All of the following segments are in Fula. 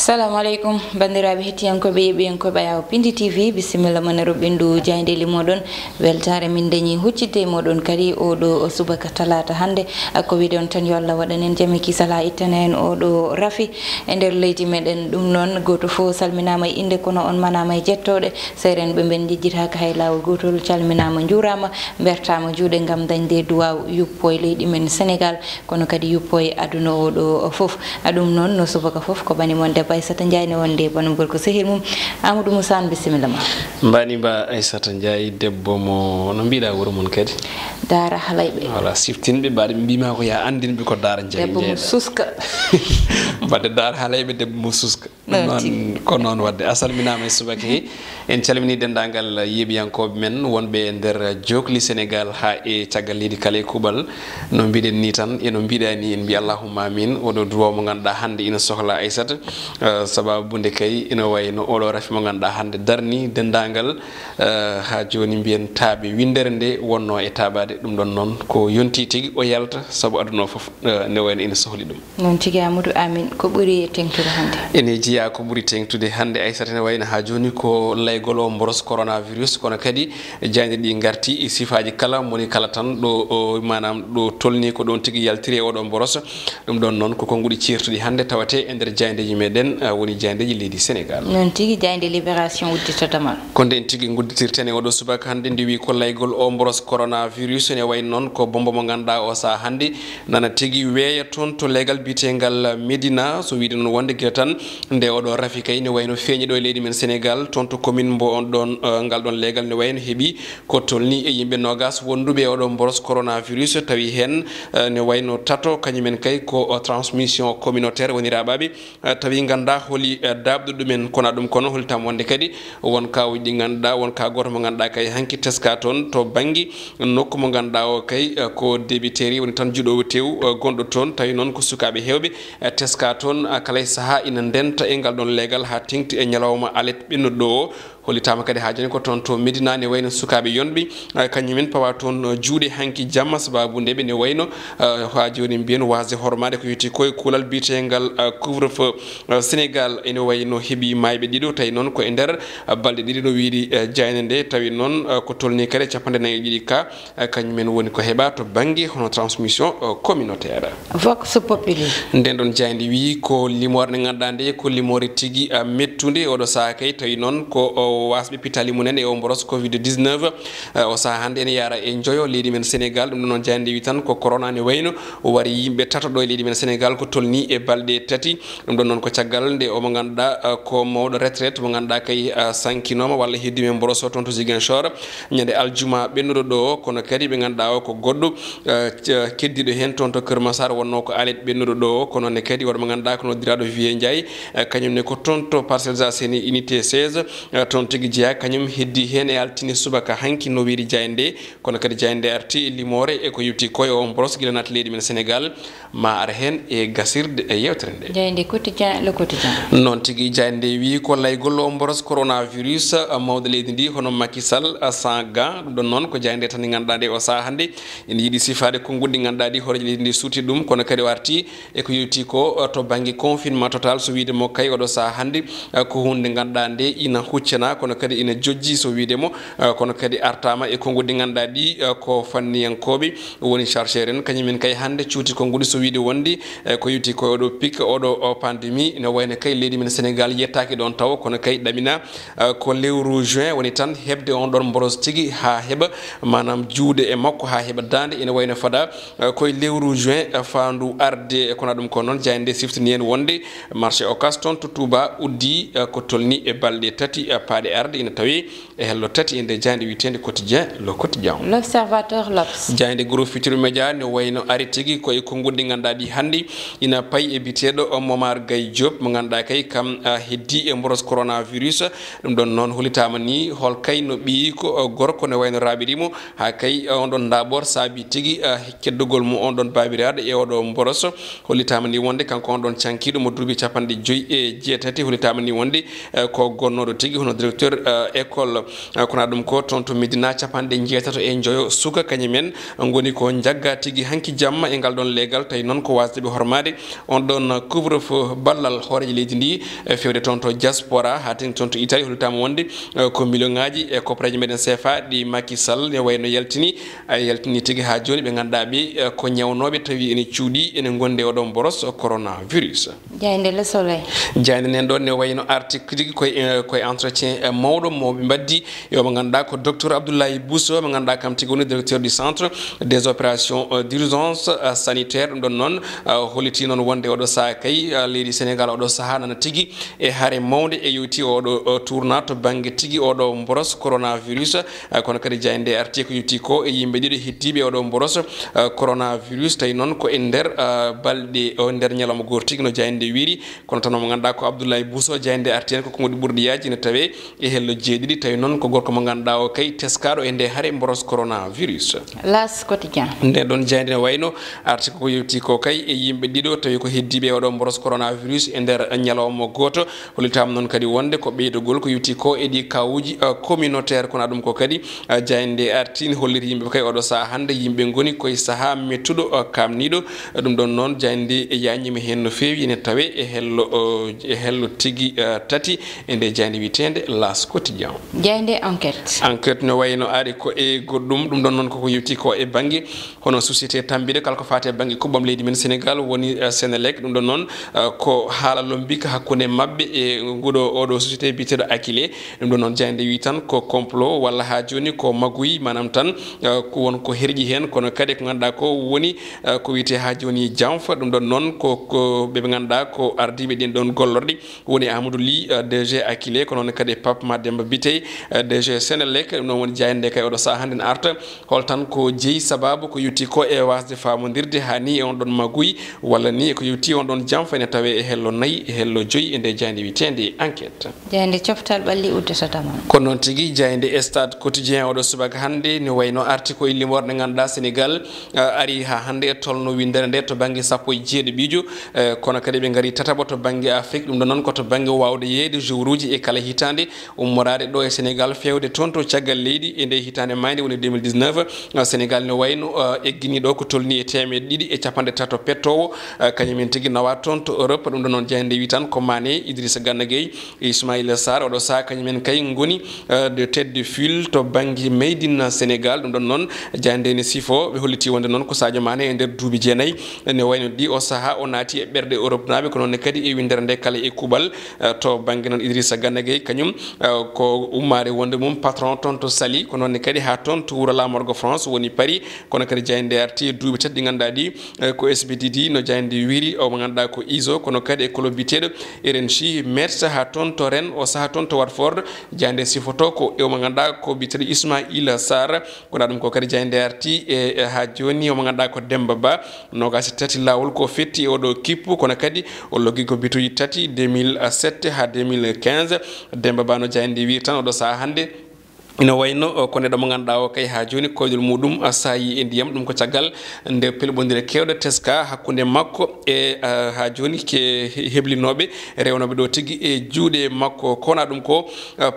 Assalamu alaikum bandiraɓe hettiyankoɓe yeɓiyankoɓe ayaw Pindi TV bisimilla manero ɓendu jaydeli moɗon weltare min dañi huccide moɗon kadi oɗo subaka talata hande ko wiɗon tan yo Allah waɗanen jami kisala ittana en oɗo rafi e nder leydi meɗen ɗum noon goto fo salminama e inde kono on manama e jettoɗe seren ɓe ben jejjitaka hay lawol gotol calminama jurama bertama juuɗe gam dañde duwaw yuppo e leydi men Sénégal kono kadi yuppo e aduna oɗo foof aɗum noon no subaka foof ko bani mon Aissata Ndiaye ne wonde banu gorko sehil mum Amadou Moussa bisimilla ma mbani ba Aissata Ndiaye debbo mo no mbiɗa wuro mon kadi Dara Halayɓe voilà siftinɓe mbaɗe mbima ko ya andinɓe ko Dara Ndiaye debbo mo suska badde Dara Halayɓe debbo mo suska non ko noon wadde asalminama e subaka he en calmini dendagal yeɓiyankoɓe men wonɓe e nder jokli Sénégal ha e caggal leydi kala e kuuɓal no mbiɗen ni tan eno mbiɗa ni en mbi allahumma amin oɗo duwaw mo ganduɗa hande ina sohla Aissata sababu nde kay ina wayno oɗo rafi mo ganduɗa hande darni dendagal ha joni mbiyen taaɓe windere nde wonno e taabade ɗum ɗon noon ko yonti tigui o yalta saabu aduna foof ne wayno ina sohli ɗum noon tigui Amadou amin ko ɓuuri tengtude hande ene jiiya ko ɓuuri tengtude hande Aissata ne wayno ha joni ko laygol o boros coronavirus kono kadi jayde ɗi garti e sifaji kala moni kala tan ɗo manam ɗo tolni ko ɗon tigui yaltiri e oɗo boros ɗum ɗon noon ko konguɗi certuɗi hande tawate e nder jaydeji meɗen woni jaydeji leydi Sénégal non tigui jayde libération udditotamal ko nden tigui gudditirten e oɗo subaka hande ndi wi ko laygol o boros coronavirus ne wayi noon ko bomba mo ganduɗa o sa hande nana tigui weeya toon to legal bitegal Médina so wiide noon wonde guila tan nde oɗo rafi kay ne wayno feeñi ɗo e leydi men Sénégal toon to commune mbo on ɗon ngal ɗon legal ne wayno heeɓi ko tolni e yimɓe nogas wonduɓe e oɗo boros coronavirus tawi hen ne wayno tato kañumen kay ko transmission communautaire woni raɓaɓe tawi ganda holi dabɗo ɗumen kono ɗum kono holitama wonde kadi won kawuji ɗi ganduɗa won ka goto mo ganduɗa kay hanki teska toon to banggue nokku mo ganduɗa o kay ko débiteri woni tan juɗowo tew gonɗo toon tawi noon ko sukaɓe hewɓe teska toon kala saaha ina ndenta e ngal ɗon leegal ha tengti e ñalawma alet ɓennuɗo ɗo o holitama kadi ha joni ko toon to Médina ne wayno sukaɓe yonɓe kañumen pawa toon juuɗe hanki jamma sababu ndeɓe ne wayno ha joni mbiyen wasde hormade ko yiti koye kuulal bitegal couvre feu Sénégal ene wayno heeɓi mayɓe ɗiɗo tawi noon ko e nder balɗe ɗiɗi no wiiri jayne nde tawi noon ko tolni kadi 41 ka kañumen woni ko heeɓa to banggue hono transmission communautaire vox populi nden ɗon jayde wi ko limore nde ganduɗa nde ko limore tigui mettude oɗo saaha kay tawi noon ko wasɓe pitali mumen e o boros covid 19 o saaha hande ene yara e joyo leydi men Sénégal ɗum ɗon noon jayde wi tan ko corona ne wayno o wari yimɓe tato ɗo e leydi men Sénégal ko tolni e balɗe tati ɗum ɗon noon ko caggal nde omo ganduɗa ko mawɗo retraite mo ganduɗa kay sankinoma walla heddima e boros o toon to Ziguinchor ñande aljuma ɓennuɗo ɗo kono kadi ɓe ganduɗa o ko goɗɗo keddiɗo hen toon to Keur Massar wonno ko alet ɓennuɗo ɗo kono ne kadi waɗa mo ganduɗa ko noddiraɗo Vieux Ndiaye kañumne ko toon to Parcelles Assainies unité 16 toon tigui jeeya kañum heddi hen e altine subaka hanki no wiiri jayde kono kadi jayde arti limore e ko yutti koye on boros guila nata leydi men Sénégal ma ara hen e gasirde e yewtere nde jayde quotidien le quotidien noon tigui jayde wi ko laygol o boros coronavirus mawde leydi ndi hono Macky Sall sans gant ɗum ɗon noon ko jayde tan ganduɗa nde o saaha hande ene yiiɗi sifade konngudi ganduɗa ɗi horeji leydi ndi suuti ɗum kono kadi o arti e ko yutti ko to banggue confinement total so wiide mo kay oɗo saaha hande ko hunde ganduɗa nde ina huccana kono kadi ina jojji so wiidemo kono kadi artama e konngudi ganduɗa ɗi ko fanniyankoɓe woni chargeur en kañumen kay hande cuuti konngudi so wiide wondi ko yutti ko oɗo pic oɗo pandémie ne wayno kay leydi men Sénégal yettaki ɗon taw kono kay ɗamina ko lewru juin woni tan hebde on ɗon boros tigui ha heeɓa manam juude e makko ha heeɓa dande ene wayno fada koye lewru juin fandu arde e kono ɗum ko noon jayde siftini hen wonde marché Ocass toon to Touba uddi ko tolni e balɗe tati paade arde ina tawi e hello tati inde jayde witende quotidien le quotidien l'observateur l'Obs jayde groupe Futurs Médias ne wayno ari tigui koye konngudi ganduɗa ɗi hande ina payi e biteɗo Momar Gaye Diop mo ganduɗa kay kam heddi e boros coronavirus ɗum ɗon noon holitama ni hol kay no ɓiyi ko gorko ne wayno raɓirimo ha kay on ɗon daɓor saabi tigui keddugol mum on ɗon babirade e oɗo boros holitama ni wonde kanko on ɗon cankiɗo mo duuɓi 57 holitama ni wonde ko gonnoɗo tigui hono directeur école kono ɗum ko toon to Médina 17 e joyo suka kañumen goni ko jagga tigui hanki jamma e ngal ɗon leegal tawi noon ko wasdeɓe hormade on ɗon couvre feu ballal hooreji leydi ndi fewde toon to diaspora hatin toon to Italie holtama wonde ko million ngaji e koppareji meɗen CFA ɗi Macky Sall ne wayno yaltini tigi ha joni ɓe ganduɗa ɓe ko ñawnoɓe tawi ene cuuɗi ene gonde oɗon boros coronavirus. Jayde Le Soleil jayde nen ɗon ne wayno article ji koye entretien mawɗo moɓe mbaddi yomo ganduɗa ko docteur Abdoulaye Bousso mo ganduɗa kam tigi woni directeur du centre des opérations d'urgence sanitaire ɗum ɗon noon holliti noon wonde oɗo saaha kay leydi Sénégal oɗo saaha nana tigi e haare mawde e yewti oɗo tourna to banggue tigi oɗo boros coronavirus kono kadi jayde arti ko yetti ko e yimɓe ɗiɗo hettiɓe oɗo boros coronavirus tawi noon ko e nder balɗe o nder ñalawma goto tigi no jayde wiiri kono tan mo ganduɗa ko Abdoulaye Bousso jayde arti hen ko konguɗi ɓurɗi yaji ne tawe e hello jeeɗiɗi tawi noon ko gorko mo ganduɗa o kay teskaɗo e nde haare boros coronavirus. L'As quotidien nde ɗon jayde ne wayno article ko yetti ko kay e yimɓe ɗiɗo tawi ko heddiɓe oɗo boros coronavirus e nder ñalawma goto hollitama noon kadi wonde ko ɓeydogol ko yetti ko e ɗi kawuji communautaire kono ɗum ko kadi jayde artine holliti yimɓe kay oɗo saaha hande yimɓe goni koye saaha mettuɗo kamniɗo ɗum ɗon noon jayde yañimi hen no fewi ene tawe e hello tigi tati e nde jayde witende L'As quotidien jayde enquête no wayno ari ko e goɗɗum ɗum ɗon noon koko yetti ko e banggue hono société tambiɗe kala ko fate banggue kuɓɓam leydi men Sénégal woni Sénélec ɗum ɗon noon ko haala lombika hakkude mabɓe e oɗo société biteɗo Akile ɗum ɗon noon jayde wi tan ko complot walla ha joni ko magoyi manam tan ko won ko herƴi hen kono kadi ko ganduɗa ko woni ko wiyete ha joni janfa ɗum ɗon noon ko ɓe ganduɗa ko ardiɓe ɗin ɗon gollorɗi woni Amadou Ly DG Akile ko noon kadi Pape Mademba Biteye DG Sénélec ɗum ɗon woni jayde kay oɗo saaha hande ne arta hol tan ko jeeyi sababu ko yetti ko e wasde famodirde ha ni e on ɗon magoyi walla ni ko yetti on ɗon janfa ene tawe e hello nayyi e hello joyyi e nde jayde witende enquête jayde coftal ɓalli uddetatama kono noon tigui jayde Stade quotidien oɗo subaka hande ne wayno arti koye limorde nde ganduɗa Sénégal ari ha hande e tolno windere nde to banggue sappo e jeeɗiɗijo kono kadi ɓe gaari tataɓo to banggue Afrique ɗum ɗon noon koto banggue wawde yeeyde jour uji e kala hitande ummorade ɗo e Sénégal fewde toon to caggal leydi e nde hitande mayde woni 2019 Sénégal ne wayno eggini ɗo ko tolni e temeɗe ɗiɗi e capanɗe tato pettowo kañumen tigui nawa toon to Europe ɗum ɗon noon jayde wi tan ko Mané Idrissa Gana Gueye Ismaïla Sarr oɗo saaha kañumen kay goni de tête de file to banggue made in Sénégal ɗum ɗon noon jayde ne sifo ɓe holliti wonde noon ko Sadio Mané e nder duuɓi jeenayyi ne wayno ɗi o saaha o naati e ɓerɗe Europe naɓe ko noon kadi e windere nde kala e kuuɓal to banggue noon Idrissa Gana Gueye kañum ko ummare wonde mum patron toon to Saly ko noon kadi ha toon to wuuro lamorgo France woni Paris kono kadi jayde arti e duuɓi tati ɗi ganduɗa ɗi ko SBDD no jayde wiiri o mo ganduɗa ko ISO kono kadi e club biteɗo RNC Metz ha toon to Rennes o saaha toon to Watford jayde sifoto ko e mo ganduɗa ko biteɗo Ismaïla Sarr kono ɗum ko kadi jayde arti e ha joni o mo ganduɗa ko Demba Ba nogasi tati lawol ko fetti e oɗo kippu kono kadi o logui ko bituji tati 2007 ha 2015 Demba Ba no jayde wiiri tan oɗo saaha hande ina wayno ko neɗɗo mo ganduɗa o kay ha joni koydol muɗum sayi e ndiyam ɗum ko caggal nde pelɓodire kewɗe teska hakkude makko e ha joni ke heblinoɓe rewnoɓe ɗo tigui e juuɗe makko kona ɗum ko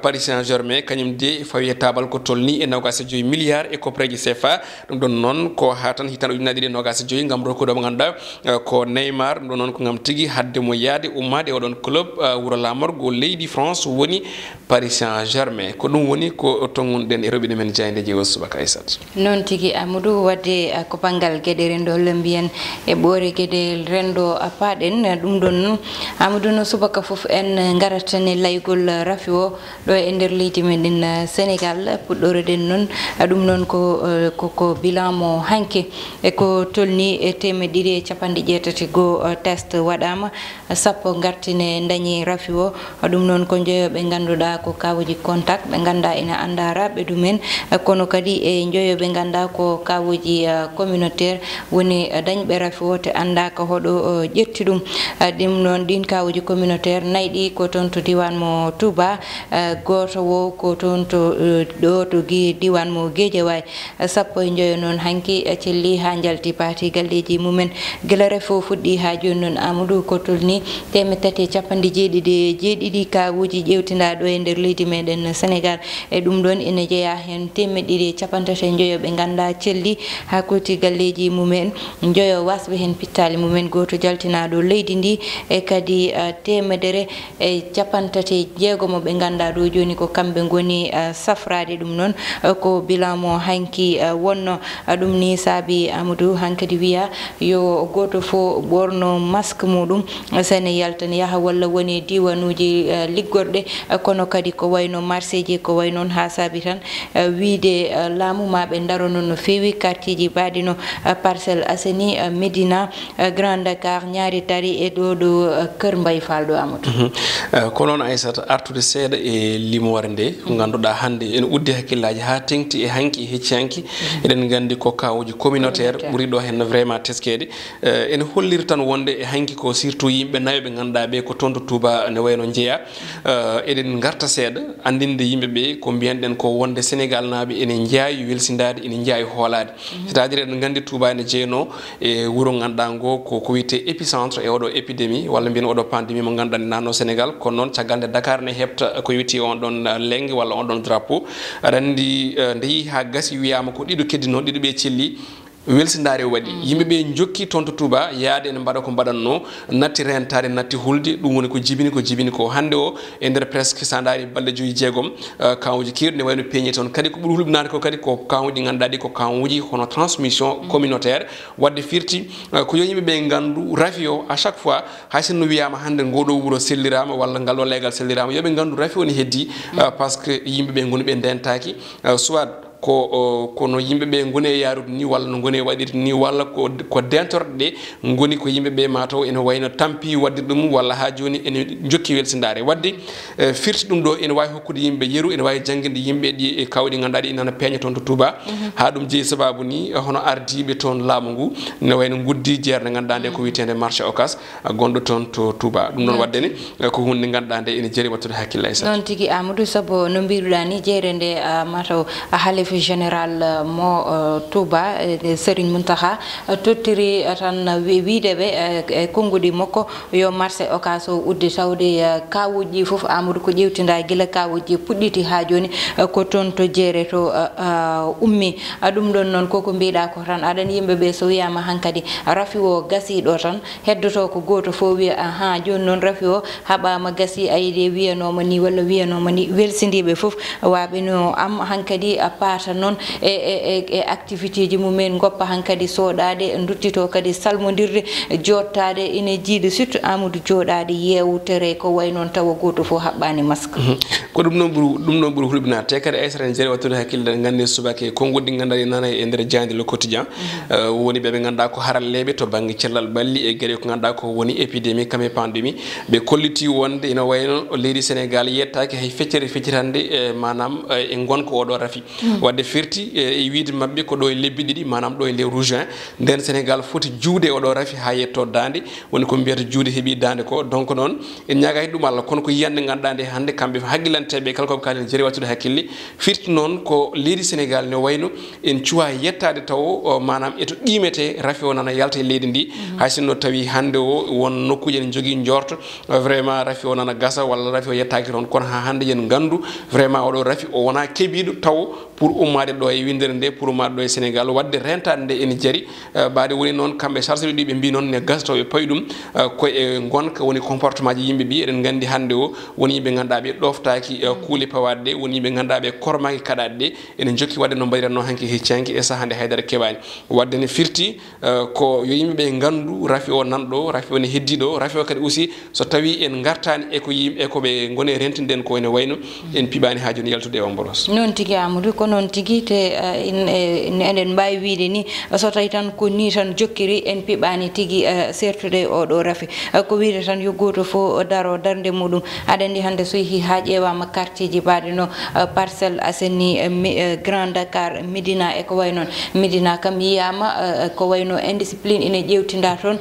Paris Saint-Germain kañum de fawi tabal ko tolni e 25 milliards e koppareji CFA ɗum ɗon noon ko ha tan hitande ujunaje ɗiɗi 25 gam rokkude mo ganduɗa ko Neymar ɗum ɗon noon ko gam tigui hadde mo yaade ummade oɗon club wuuro lamorgo leydi France woni Paris Saint-Germain ko ɗum woni ko tonguɗen e roɓine men jayde jeewo subaka Aissat noon tigui Amadou wadde ko banggal gueɗe rendo mbiyen e ɓoore gueɗe rendo paaɗen ɗum ɗon Amadou no subaka foof en garatane laygol rafi o ɗo e nder leydi meɗen Sénégal puɗɗoreɗen noon ɗum noon ko bilan mo hanke e ko tolni e temedde 180 test waɗama sappo gartine dañi rafi o ɗum noon ko jeeyoɓe ganduɗa ko kawuji contact ɓe ganda ina anda raɓɓe ɗumen kono kadi e joyoɓe ganda ko kawuji communautaire woni dañɓe rafi o te andaka hoɗo ƴetti ɗum ɗum noon ɗin kawuji communautaire nayyi ko toon to diwan mo Touba goto wo ko toon to ɗo to diwan mo Guédiawaye sappo e joyo noon hanki celli ha jalti paati galleji mumen guila rafi o fuɗɗi ha joni noon Amadou ko tolni 377 kawuji ƴewtinɗa ɗo e nder leydi meɗen Sénégal e ɗum ɗon ene jeeya hen temedɗiɗi capantati joyo ɓe ganda celli ha koti galleji mumen joyo wasɓe hen pittali mumen goto jaltinaɗo leydi ndi e kadi temedere e capantati jeegomo ɓe ganda ɗo joni ko kamɓe goni safrade ɗum noon ko bilan mo hanki wonno ɗum ni saabi Amadou hankadi wiya yo goto fo ɓorno masque muɗum sene yaltane yaha walla woni diwanuji liggorɗe kono kadi ko wayno marché ji ko way noon ha saabi tan wiide laamu ma ɓe darono no fewi quartier ji mbaɗino Parcelles Assainies Médina Grand Dakar ñaari tari e ɗo Kër Mbaye Fall ɗo Amadou ko noon Aissata artude seeɗa e limore nde ko ganduɗa hande ene uddi hakkillaji ha tengti e hanki e hecci hanki eɗen gandi ko kawuji communautaire ɓuuri ɗo hen vraiment teskede ene holliri tan wonde e hanki ko surtout yimɓe nayo ɓe ganduɗa ɓe ko toon to Touba ne wayno jeeya eɗen garta seeɗa andinde yimɓeɓe ko mbiyanɗen ko wonde Sénégal naaɓe ene jaayi welsindade ene jaayi hoolade c'est à dire eɗen gandi Touba ne jeeyno e wuuro ganduɗa ngo ko wiyete épicentre e oɗo épidémie walla mbiyen oɗo pandémie mo ganduɗa ne nanno Sénégal kono noon caggal nde Dakar ne hebta ko wiyete on ɗon lengge walla on ɗon drapeau aɗa andi nde yi ha gasi wiyama ko ɗiɗo keddi noon ɗiɗo ɓe celli welsindare waɗi yimɓeɓe jokki toon to Touba yaade ene mbaɗa ko mbaɗanno natti rentade natti hulde ɗum woni ko jibini ko hande o e nder presque sa daari balɗe joyi jeegom kawuji kewɗi ne wayno peñi toon kadi ko ɓuuri hulɓinade ko kadi ko kawuji ganduɗa ɗi ko kawuji hono transmission communautaire wadde firti ko yo yimɓeɓe gandu rafi o à chaque fois hay sinno wiyama hande ngoɗo wuuro sellirama walla ngal o leegal sellirama yooɓe gandu rafi o ne heddi par ce que yimɓeɓe goni ɓe ndentaki soit kono yimɓeɓe goni e yarude ni walla no goni e waɗirde ni walla ko dentorde ɗe goni ko yimɓeɓe mataw ene wayno tampi wadde ɗum walla ha joni ene jokki welsindare wadde firti ɗum ɗo ene wawi hokkude yimɓe yeeru ene wawi jangguinde yimɓe ɗi e kawɗi ganduɗa ɗi nana peña toon to Touba ha ɗum jeeyi sababu ni hono ardiɓe toon laamu ngu ne wayno guddi jeerde ganduɗa nde ko witende marché Ocass gonɗo toon to Touba ɗum noon wadde ne ko hunde ganduɗa nde ene jeeri wattude hakkille Aissata noon tigui Amadou saabu no mbiruɗa ni jeere nde mataw halife général mo Touba Serigne Mountakha tottiri tan wideɓe e konngudi makko yo marché Ocass o udde tawde kawuji foof Amadou ko ƴewtinda guila kawuji puɗɗiti ha joni ko toon to jeere to ummi ɗum ɗon noon koko mbiɗa ko tan aɗani yimɓeɓe so wiyama hankkadi rafi o gasiɗo tan heddoto ko goto fo wiya aha joni noon rafi o haɓama gasi ayide wiyanoma ni walla wiyanoma ni welsidiɓe foof waɓeno am hankkadi paata noon e activité ji mumen goppa hankkadi soɗade duttito kadi salmodirde jottade ine jiiɗi surtout Amadou joɗade yewtere ko way noon tawa goto fo haɓɓani masque ko ɗum noon ɓuuri hulɓinade te kadi Aissata en jeeri wattude hakkille gandi subake konngol ɗi ganduɗa nana e nder jandi le quotidien woni ɓeɓe ganduɗa ko haralleɓe to banggue cellal balli e gueɗe ko ganduɗa ko woni épidémie kam e pandémie ɓe kolliti wonde ina wayno leydi Sénégal yettaki hay feccere feccitande manam e gonka oɗo rafi wadde firti e wiide mabɓe ko ɗo e lebbi ɗiɗi manam ɗo e lewru juin nden Sénégal foti juude oɗo rafi ha yetto dande woni ko mbiyata juude heeɓi dande ko donc noon en ñagaki ɗum Allah kono ko yiyande ganduɗa nde hande kamɓe hagguilanteɓe kala koɓe kaali jeeri wattude hakkille firti noon ko leydi Sénégal ne wayno en cuwa yettade taw manam eto qimete rafi o nana yalta e leydi ndi hay sinno tawi hande o won nokkuji en jogui jorto vraiment rafi o nana gasa walla rafi o yettaki toon kono ha hande yen gandu vraiment oɗo rafi o wona keeɓiɗo taw pour ummade ɗo e windere nde pour ummade ɗo e Sénégal wadde rentade nde ene jaari baade woni noon kamɓe chargé ɗi ɓe mbi noon ne gastoɓe payi ɗum koye gonka woni comportement ji yimɓe ɓi eɗen gandi hande o woni yimɓe ganduɗa ɓe ɗoftaki kuule pawade ɗe woni yimɓe ganduɗa ɓe kormaki kaɗade ɗe ene jokki wadde no mbaɗiranno hanki heccanki e sahande haydara keɓani wadde ne firti ko yo yimɓeɓe gandu rafi o nanɗo rafi o ne heddiɗo rafi o kadi aussi so tawi en gartani eko yimɓe ekoɓe gone rentinden ko ene wayno en piɓani ha joni yaltude e on boros noon tigui Amadou ko noon tigui te eɗen mbawi wiide ni so tawi tan ko ni tan jokkiri en piɓani tigui sertude oɗo rafi ko wiide tan yo goto fo daro darde muɗum aɗa andi hande so yeehi ha ƴeewama quartier ji mbaɗe no Parcelles Assainies Grand Dakar Médina e ko way noon Médina kam yiyama ko wayno indiscipline ine ƴewtinda toon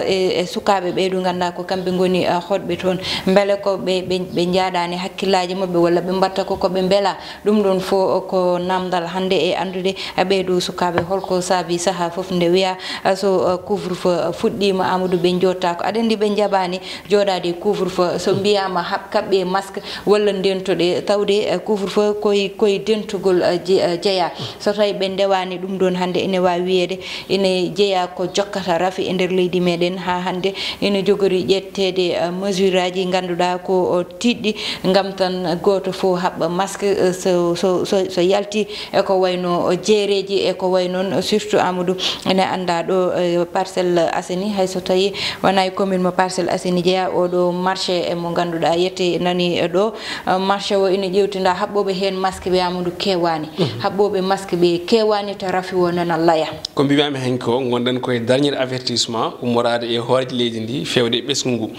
e sukaɓe ɓeydu ganduɗa ko kamɓe goni hoɗɓe toon beele ko ɓe jaaɗani hakkillaji mabɓe walla ɓe mbatta koɓe beela ɗum ɗon fo ko namdal hande e andude ɓeydu sukaɓe holko saabi saaha foof nde wiya so couvre-feu fuɗɗima Amadou ɓe jottako aɗa andi ɓe jaɓani joɗade couvre-feu so mbiyama kaɓɓe masque walla dentoɗe tawde couvre-feu koye dentugol jeeya so tawi ɓe ndewani ɗum ɗon hande ene wawi wiyede ene jeeya ko jokkata rafi e nder leydi meɗen ha hande ene jogori ƴettede mesure aji ganduɗa ko tiɗɗi gam tan goto fo haɓɓa masque so yalti eko wayno jeereji eko way noon surtout Amadou ene anda ɗo Parcelles Assainies hayso tawi wona e commune mo Parcelles Assainies jeeya oɗo marché mo ganduɗa yette nani ɗo marché o ene ƴewtinda haɓɓoɓe hen masque ɓe Amadou kewani haɓɓoɓe masque ɓe kewani to rafi o nana laya ko mbimami hen ko gonɗen koye dernier avertissement ummorade e hooreji leydi ndi fewde ɓesgu ngu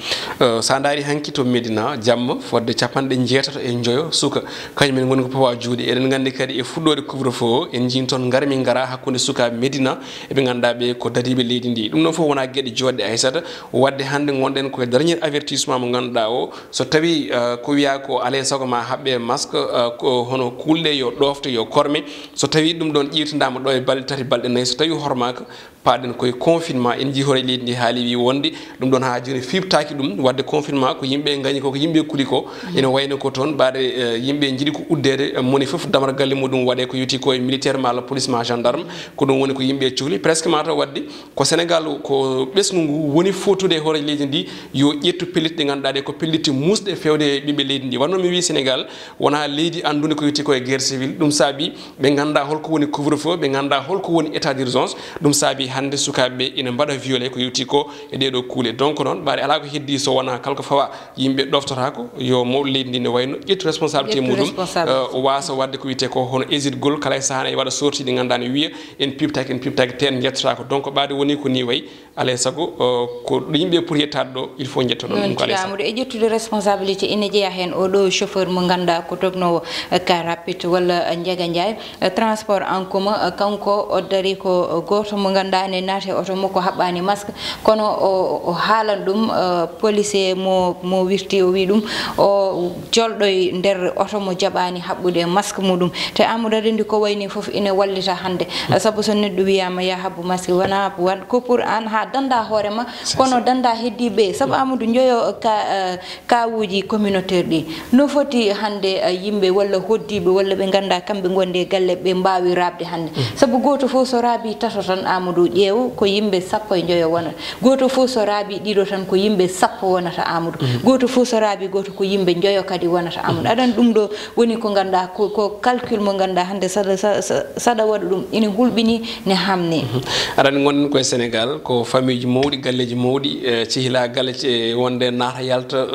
sa daari hanki to Médina jamma fodde 90 e joyo suka kañumen goni ko pawa juuɗe eɗen gandi kadi e fuɗɗode couvre-feu o en jin toon garmi gara hakkude sukaɓe Médina eɓe ganduɗa ɓe ko dadiɓe leydi ndi ɗum ɗon foof wona gueɗe joɗɗe Aissata wadde hande gonɗen koye dernier avertissement mo ganduɗa o so tawi ko wiya ko alay saago ma haɓɓe masque ko hono kulɗe yo ɗofte yo korme so tawi ɗum ɗon ƴirtidama ɗo e balɗe 3 balɗe 4 so tawi hormaka paɗen koye confinement en jii hoore leydi ndi haali wi wonde ɗum ɗon ha joni fiɓtaki ɗum wadde confinement ko yimɓe gañi ko yimɓe kuuli ko ene wayno ko toon ɓaade yimɓe jiiɗi ko uddede moni foof damata galle muɗum waɗe ko yetti ko e militaire ma la police ma gendarme ko ɗum woni ko yimɓe cuhli presque mataw wadde ko Sénégal ko ɓesgu ngu woni fotude e hoore leydi ndi yo ƴettu pellitte ɗe ganduɗa ɗe ko pellitte musɗe fewde ɓiɓɓe leydi ndi wanno mi wi Sénégal wona leydi andude ko yetti ko e guerre civile ɗum saabi ɓe ganduɗa holko woni couvre-feu ɓe ganduɗa holko woni état d'urgence ɗum saabi hande sukaɓeɓe ina mbaɗa violé ko yetti ko e ɗeɗo kuule donc noon ɓaade ala ko heddi so wona kalko fawa yimɓe ɗoftotako yo mawɗo leydi ndi ne wayno ƴettu responsabilité muɗum wasa wadde ko wiyete ko hono hésitgol kala e sahana e waɗa sortie ɗi ganduɗa ne wiya en piptaki ten jettotako donc ɓaade woni ko ni wayi alay saago ko ɗo yimɓe pour yettade ɗo il faut jettoɗo ɗum ko alay saago e ƴettude responsabilité ine jeeya hen oɗo chauffeur mo ganduɗa ko tognowo car rapide walla Ndiaga Ndiaye transport en commun kanko o dari ko goto mo ganduɗa ene naate oto makko haɓɓani masque kono o haalan ɗum policier mo wirti o wi ɗum o jolɗoy nder oto mo jaɓani haɓɓude masque muɗum te Amadou aɗa andi ko wayni foof ine wallita hande saabu so neɗɗo wiyama ya haɓɓu masque wona ko pour an ha danda hoorema kono danda heddiɓe saabu Amadou joyo kawuji communautaire ɗi no foti hande yimɓe walla hoddiɓe walla ɓe ganda kamɓe gonde galle ɓe mbawi rabde hande saabu goto foof so raabi tato tan Amadou ƴeew ko yimɓe 10 wonata goto foof so raabi ɗiɗo tan ko yimɓe 10 wonata Amadou goto foof so raabi goto ko yimɓe joyo kadi wonata Amadou aɗan ɗum ɗo woni ko ganda ko calcul mo ganda hande saɗa waɗa ɗum ina hulɓini ne hamne aɗani gonɗen koye Sénégal ko famille ji mawɗi galleji mawɗi cihila galle wonde naata yalta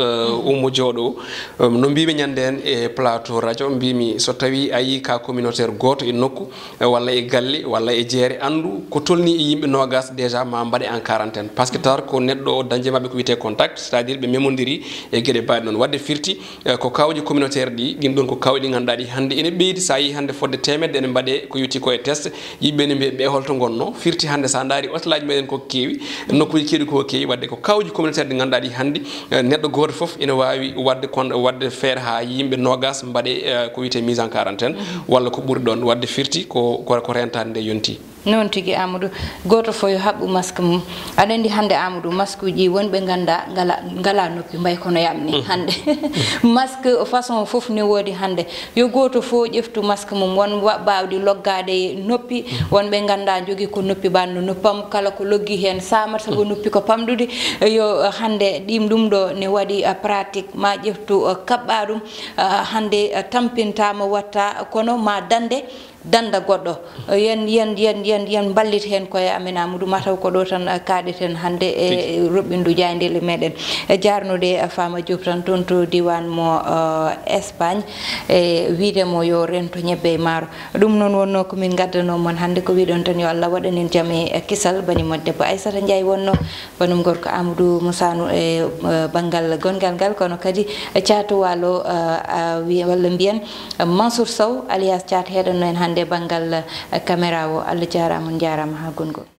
ummo jooɗo no mbimi ñande hen e plateau radio mbimi so tawi a yi ka communautaire goto e nokku walla e galle walla e jeere andu ko tolni e yimɓe nogas déjà ma mbaɗe en quarantaine par ce que tar ko neɗɗo o dañde mabɓe ko wiyete contact c'est à dire ɓe memodiri e gueɗe mbaɗe noon wadde firti ko kawji communautaire ɗi ɗin ɗon ko kawɗi ɗi ganduɗa ɗi hande ene ɓeydi sa yi hande fodde temedde ene mbaɗe ko yetti ko e test yimɓe ne mbiya ɓe holto gonno firti hande sa daari hôtelaji meɗen koko kewi nokkuji keeɗi koko kewi wadde ko kawji communautaire ɗi ganduɗa ɗi hande neɗɗo goto foof ene wawi wadde feere ha yimɓe nogas mbaɗe ko wiyete mise en quarantaine walla ko ɓuuri ɗon wadde firti ko rentade nde yonti non tigui Amadou goto fo yo haɓɓu masque mum aɗa andi hande Amadou masque uji wonɓe ganda ngala noppi mbay kono yamni hande masque façon foof ne woodi hande yo goto fo ƴeftu masque mum won bawɗi loggade noppi wonɓe ganda jogui ko noppi banno noppam kala ko loggi hen samata sabu noppi ko pamɗude yo hande ɗum ɗo ne waɗi pratique ma ƴeftu kaɓɓa ɗum hande tampintama watta kono ma danda goɗɗo yen ballit hen koye amen Amadou mataw ko ɗo tan kaɗeten hande e roɓɓindu jaydele meɗen e jarnude Fama Diop tan toon to diwan mo Espagne e widemo yo rento ñebbe e maaro ɗum noon wonno komin gaddanomon hande ko wiɗon tan yo Allah waɗanen jaam e kisal bani mod debbo Aissata Ndiaye wonno banum gorko Amadou Moussano e banggal gongal ngal kono kadi Thiatou Walo walla mbiyen Mansour Sow alias Thiat heɗanno en hande banggal caméra o Allah jarama ha gongo